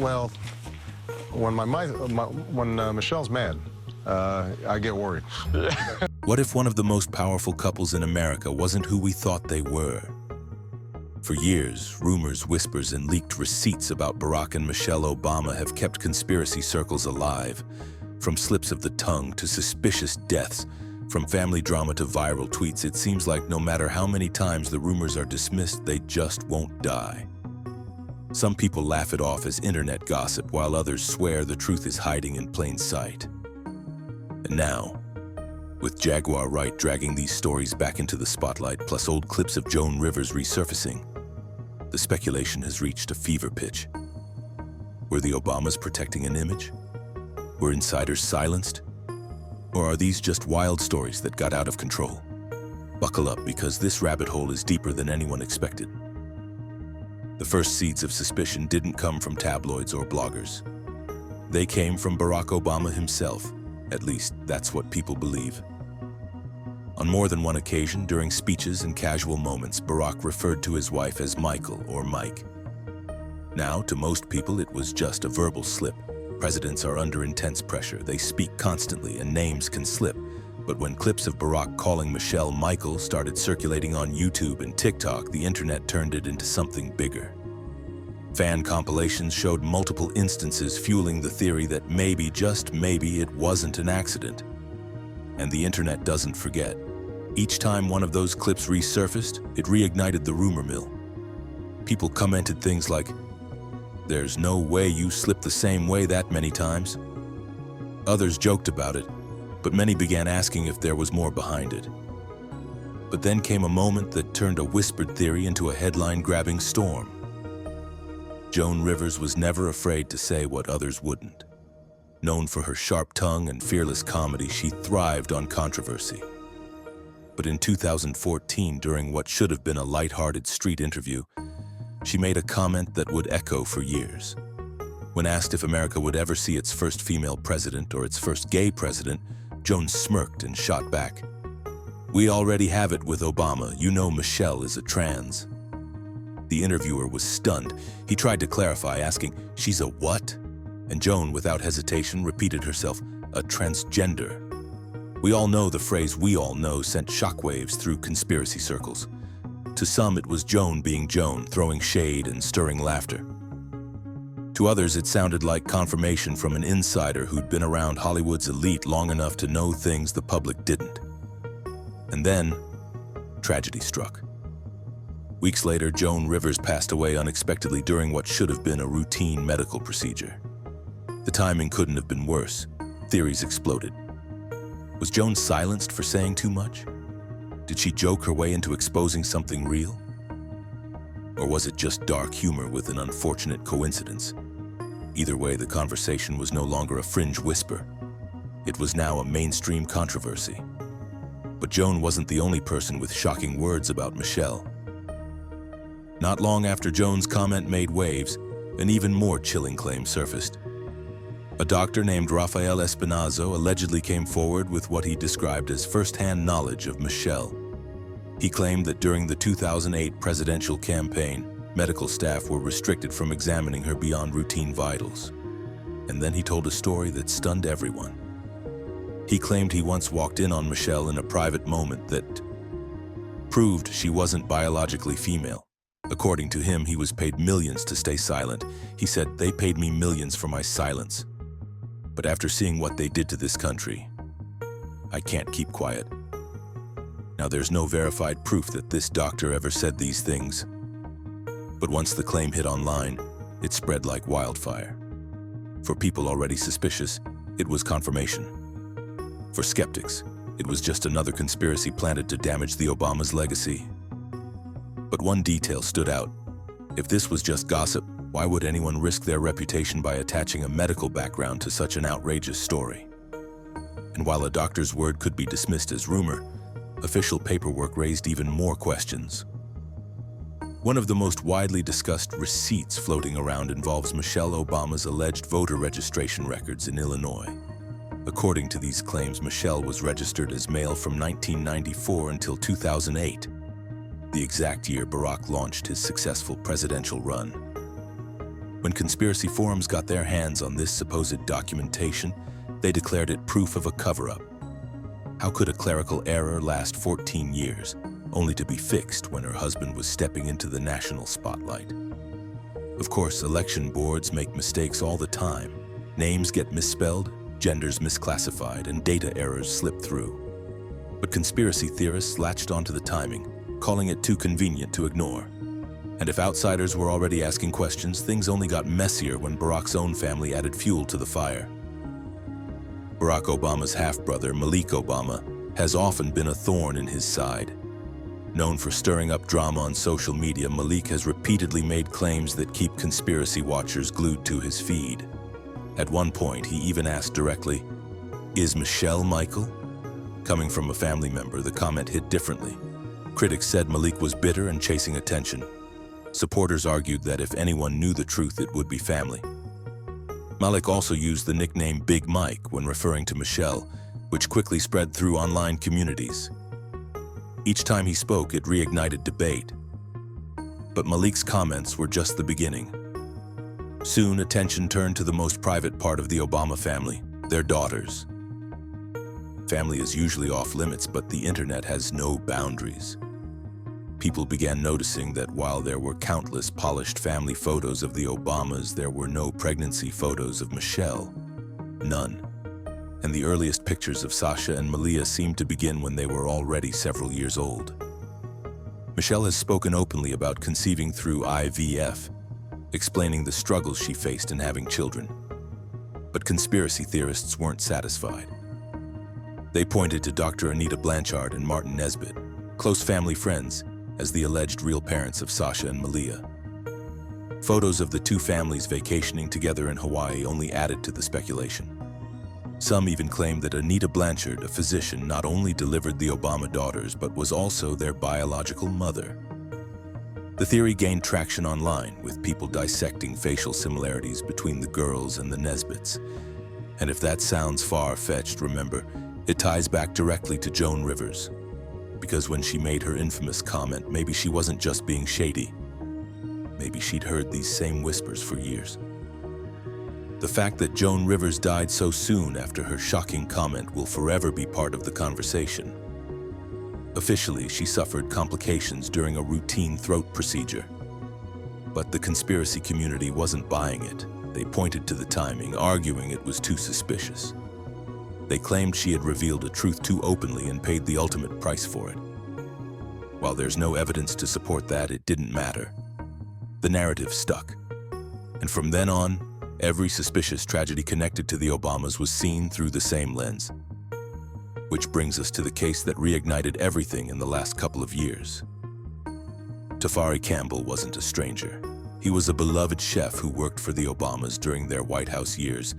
Well, when Michelle's mad, I get worried. What if one of the most powerful couples in America wasn't who we thought they were? For years, rumors, whispers, and leaked receipts about Barack and Michelle Obama have kept conspiracy circles alive. From slips of the tongue to suspicious deaths, from family drama to viral tweets, it seems like no matter how many times the rumors are dismissed, they just won't die. Some people laugh it off as internet gossip, while others swear the truth is hiding in plain sight. And now, with Jaguar Wright dragging these stories back into the spotlight, plus old clips of Joan Rivers resurfacing, the speculation has reached a fever pitch. Were the Obamas protecting an image? Were insiders silenced? Or are these just wild stories that got out of control? Buckle up, because this rabbit hole is deeper than anyone expected. The first seeds of suspicion didn't come from tabloids or bloggers. They came from Barack Obama himself. At least, that's what people believe. On more than one occasion, during speeches and casual moments, Barack referred to his wife as Michael or Mike. Now, to most people, it was just a verbal slip. Presidents are under intense pressure. They speak constantly, and names can slip. But when clips of Barack calling Michelle Michael started circulating on YouTube and TikTok, the internet turned it into something bigger. Fan compilations showed multiple instances, fueling the theory that maybe, just maybe, it wasn't an accident. And the internet doesn't forget. Each time one of those clips resurfaced, it reignited the rumor mill. People commented things like, "There's no way you slipped the same way that many times." Others joked about it, but many began asking if there was more behind it. But then came a moment that turned a whispered theory into a headline-grabbing storm. Joan Rivers was never afraid to say what others wouldn't. Known for her sharp tongue and fearless comedy, she thrived on controversy. But in 2014, during what should have been a lighthearted street interview, she made a comment that would echo for years. When asked if America would ever see its first female president or its first gay president, Joan smirked and shot back, "We already have it with Obama. You know Michelle is a trans." The interviewer was stunned. He tried to clarify, asking, "She's a what?" And Joan, without hesitation, repeated herself, "A transgender." We all know the phrase "we all know" sent shockwaves through conspiracy circles. To some, it was Joan being Joan, throwing shade and stirring laughter. To others, it sounded like confirmation from an insider who'd been around Hollywood's elite long enough to know things the public didn't. And then, tragedy struck. Weeks later, Joan Rivers passed away unexpectedly during what should have been a routine medical procedure. The timing couldn't have been worse. Theories exploded. Was Joan silenced for saying too much? Did she joke her way into exposing something real? Or was it just dark humor with an unfortunate coincidence? Either way, the conversation was no longer a fringe whisper. It was now a mainstream controversy. But Joan wasn't the only person with shocking words about Michelle. Not long after Joan's comment made waves, an even more chilling claim surfaced. A doctor named Rafael Espinazo allegedly came forward with what he described as first-hand knowledge of Michelle. He claimed that during the 2008 presidential campaign, medical staff were restricted from examining her beyond routine vitals. And then he told a story that stunned everyone. He claimed he once walked in on Michelle in a private moment that proved she wasn't biologically female. According to him, he was paid millions to stay silent. He said, "They paid me millions for my silence. But after seeing what they did to this country, I can't keep quiet." Now, there's no verified proof that this doctor ever said these things. But once the claim hit online, it spread like wildfire. For people already suspicious, it was confirmation. For skeptics, it was just another conspiracy planted to damage the Obamas' legacy. But one detail stood out. If this was just gossip, why would anyone risk their reputation by attaching a medical background to such an outrageous story? And while a doctor's word could be dismissed as rumor, official paperwork raised even more questions. One of the most widely discussed receipts floating around involves Michelle Obama's alleged voter registration records in Illinois. According to these claims, Michelle was registered as male from 1994 until 2008. The exact year Barack launched his successful presidential run. When conspiracy forums got their hands on this supposed documentation, they declared it proof of a cover-up. How could a clerical error last 14 years, only to be fixed when her husband was stepping into the national spotlight? Of course, election boards make mistakes all the time. Names get misspelled, genders misclassified, and data errors slip through. But conspiracy theorists latched onto the timing, calling it too convenient to ignore. And if outsiders were already asking questions, things only got messier when Barack's own family added fuel to the fire. Barack Obama's half-brother, Malik Obama, has often been a thorn in his side. Known for stirring up drama on social media, Malik has repeatedly made claims that keep conspiracy watchers glued to his feed. At one point, he even asked directly, "Is Michelle Michael?" Coming from a family member, the comment hit differently. Critics said Malik was bitter and chasing attention. Supporters argued that if anyone knew the truth, it would be family. Malik also used the nickname Big Mike when referring to Michelle, which quickly spread through online communities. Each time he spoke, it reignited debate. But Malik's comments were just the beginning. Soon, attention turned to the most private part of the Obama family, their daughters. Family is usually off limits, but the internet has no boundaries. People began noticing that while there were countless polished family photos of the Obamas, there were no pregnancy photos of Michelle. None. And the earliest pictures of Sasha and Malia seemed to begin when they were already several years old. Michelle has spoken openly about conceiving through IVF, explaining the struggles she faced in having children. But conspiracy theorists weren't satisfied. They pointed to Dr. Anita Blanchard and Martin Nesbitt, close family friends, as the alleged real parents of Sasha and Malia. Photos of the two families vacationing together in Hawaii only added to the speculation. Some even claimed that Anita Blanchard, a physician, not only delivered the Obama daughters, but was also their biological mother. The theory gained traction online, with people dissecting facial similarities between the girls and the Nesbitts. And if that sounds far-fetched, remember, it ties back directly to Joan Rivers. Because when she made her infamous comment, maybe she wasn't just being shady. Maybe she'd heard these same whispers for years. The fact that Joan Rivers died so soon after her shocking comment will forever be part of the conversation. Officially, she suffered complications during a routine throat procedure. But the conspiracy community wasn't buying it. They pointed to the timing, arguing it was too suspicious. They claimed she had revealed a truth too openly and paid the ultimate price for it. While there's no evidence to support that, it didn't matter. The narrative stuck. And from then on, every suspicious tragedy connected to the Obamas was seen through the same lens. Which brings us to the case that reignited everything in the last couple of years. Tafari Campbell wasn't a stranger. He was a beloved chef who worked for the Obamas during their White House years,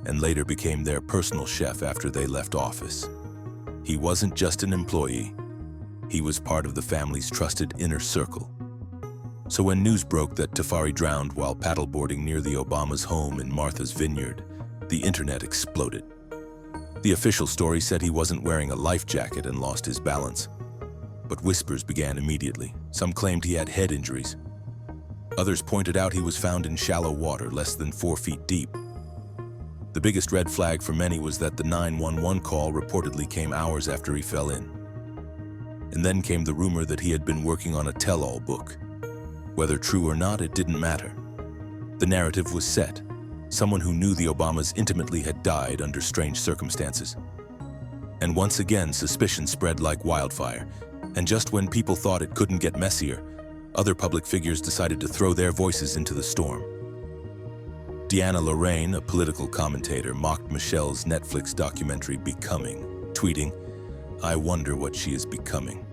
and later became their personal chef after they left office. He wasn't just an employee. He was part of the family's trusted inner circle. So when news broke that Tafari drowned while paddleboarding near the Obamas' home in Martha's Vineyard, the internet exploded. The official story said he wasn't wearing a life jacket and lost his balance. But whispers began immediately. Some claimed he had head injuries. Others pointed out he was found in shallow water, less than 4 feet deep. The biggest red flag for many was that the 911 call reportedly came hours after he fell in. And then came the rumor that he had been working on a tell-all book. Whether true or not, it didn't matter. The narrative was set. Someone who knew the Obamas intimately had died under strange circumstances. And once again, suspicion spread like wildfire. And just when people thought it couldn't get messier, other public figures decided to throw their voices into the storm. Deanna Lorraine, a political commentator, mocked Michelle's Netflix documentary Becoming, tweeting, "I wonder what she is becoming."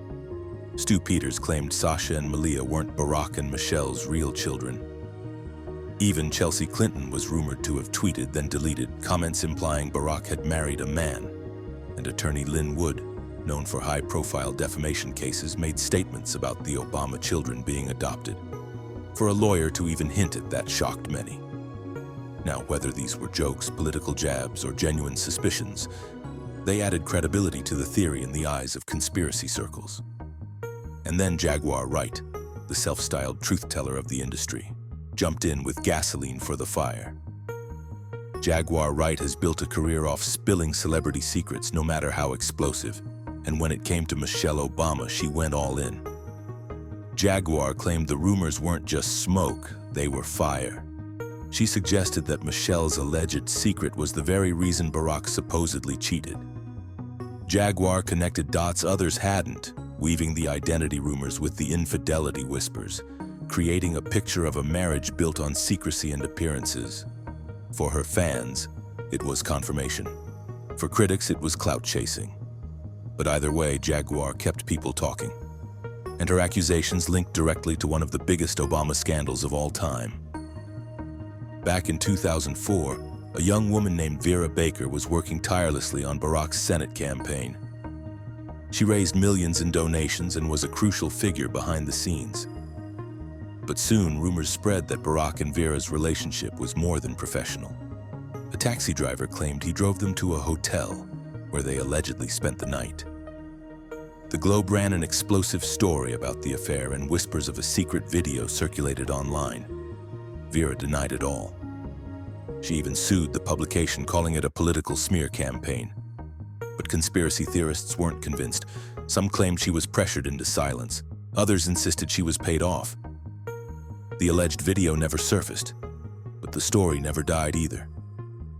Stu Peters claimed Sasha and Malia weren't Barack and Michelle's real children. Even Chelsea Clinton was rumored to have tweeted, then deleted, comments implying Barack had married a man. And attorney Lynn Wood, known for high-profile defamation cases, made statements about the Obama children being adopted. For a lawyer to even hint at that shocked many. Now, whether these were jokes, political jabs, or genuine suspicions, they added credibility to the theory in the eyes of conspiracy circles. And then Jaguar Wright, the self-styled truth-teller of the industry. jumped in with gasoline for the fire. Jaguar Wright has built a career off spilling celebrity secrets, no matter how explosive. And when it came to Michelle Obama, she went all in. Jaguar claimed the rumors weren't just smoke, they were fire. She suggested that Michelle's alleged secret was the very reason Barack supposedly cheated. Jaguar connected dots others hadn't, weaving the identity rumors with the infidelity whispers, creating a picture of a marriage built on secrecy and appearances. For her fans, it was confirmation. For critics, it was clout chasing. But either way, Jaguar kept people talking. And her accusations linked directly to one of the biggest Obama scandals of all time. Back in 2004, a young woman named Vera Baker was working tirelessly on Barack's Senate campaign. She raised millions in donations and was a crucial figure behind the scenes. But soon, rumors spread that Barack and Vera's relationship was more than professional. A taxi driver claimed he drove them to a hotel where they allegedly spent the night. The Globe ran an explosive story about the affair, and whispers of a secret video circulated online. Vera denied it all. She even sued the publication, calling it a political smear campaign. But conspiracy theorists weren't convinced. Some claimed she was pressured into silence. Others insisted she was paid off. The alleged video never surfaced, but the story never died either.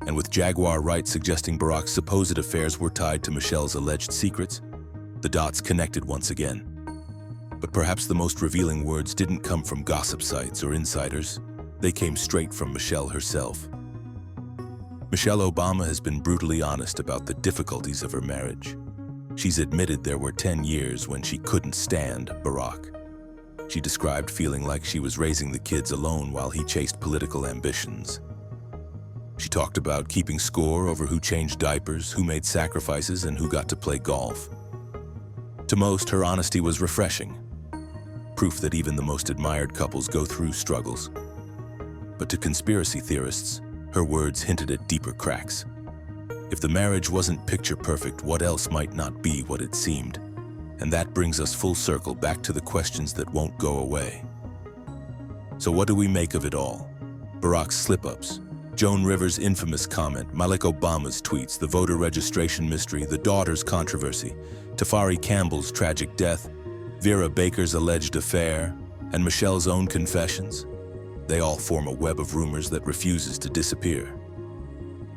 And with Jaguar Wright suggesting Barack's supposed affairs were tied to Michelle's alleged secrets, the dots connected once again. But perhaps the most revealing words didn't come from gossip sites or insiders. They came straight from Michelle herself. Michelle Obama has been brutally honest about the difficulties of her marriage. She's admitted there were 10 years when she couldn't stand Barack. She described feeling like she was raising the kids alone while he chased political ambitions. She talked about keeping score over who changed diapers, who made sacrifices, and who got to play golf. To most, her honesty was refreshing, proof that even the most admired couples go through struggles. But to conspiracy theorists, her words hinted at deeper cracks. If the marriage wasn't picture perfect, what else might not be what it seemed? And that brings us full circle back to the questions that won't go away. So what do we make of it all? Barack's slip-ups, Joan Rivers' infamous comment, Malik Obama's tweets, the voter registration mystery, the daughter's controversy, Tafari Campbell's tragic death, Vera Baker's alleged affair, and Michelle's own confessions. They all form a web of rumors that refuses to disappear.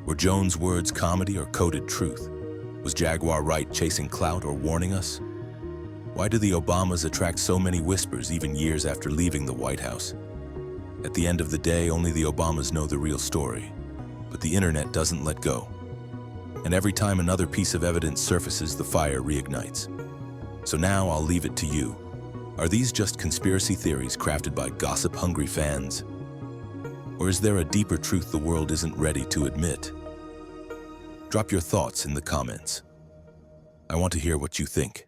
Were Joan's words comedy or coded truth? Was Jaguar Wright chasing clout or warning us? Why do the Obamas attract so many whispers even years after leaving the White House? At the end of the day, only the Obamas know the real story. But the internet doesn't let go. And every time another piece of evidence surfaces, the fire reignites. So now I'll leave it to you. Are these just conspiracy theories crafted by gossip-hungry fans? Or is there a deeper truth the world isn't ready to admit? Drop your thoughts in the comments. I want to hear what you think.